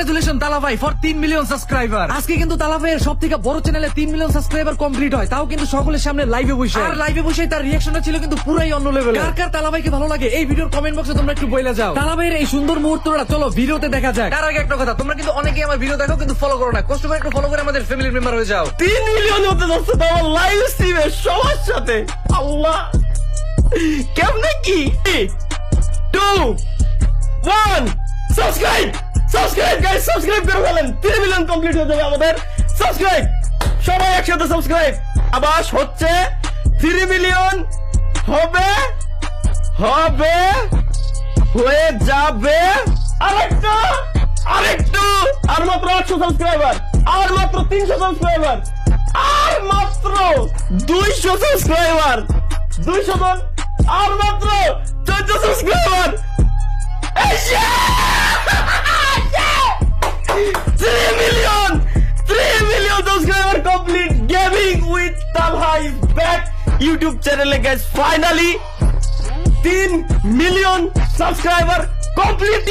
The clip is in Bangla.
কংগ্রাচুলেশন তালা ভাই ফর 3 মিলিয়ন সাবস্ক্রাইবার। আজকে কিন্তু তালা ভাইয়ের সব থেকে বড় চ্যানেলে 3 মিলিয়ন সাবস্ক্রাইবার কমপ্লিট হয়, তাও কিন্তু সকলের সামনে লাইভে বসে। আর লাইভে বসে তার রিঅ্যাকশনটা ছিল কিন্তু পুরাই অন্য লেভেল। কার কার তালা ভাইকে ভালো লাগে এই ভিডিওর কমেন্ট বক্সে তোমরা একটু বলে যাও। তালা ভাইয়ের এই সুন্দর মুহূর্তটা চলো ভিডিওতে দেখা যাক। তার আগে একটা কথা, তোমরা কিন্তু অনেকেই আমার ভিডিও দেখো কিন্তু ফলো করো না, কষ্ট করে একটু ফলো করে আমাদের ফ্যামিলির মেম্বার হয়ে যাও। 3 মিলিয়ন হতে যাচ্ছে তো আমার লাইভ স্ট্রিমে সবার সাথে। আল্লাহ কেমনে কি 2 1 সাবস্ক্রাইব গাইস, সাবস্ক্রাইব করে ফেলেন। 3 মিলিয়ন কমপ্লিট হয়ে যাবে আমাদের। সাবস্ক্রাইব সবাই একসাথে সাবস্ক্রাইব। আবার হচ্ছে 3 মিলিয়ন হবে হয়ে যাবে। আরেকটু আর মাত্র 800 সাবস্ক্রাইবার, আর মাত্র 300 সাবস্ক্রাইবার, আর মাত্র 200 সাবস্ক্রাইবার, 200 জন, আর মাত্র 14 subscriber. 3 million subscriber complete. Gaming with Talha is back YouTube চ্যানেলে guys. Finally 3 million subscriber complete.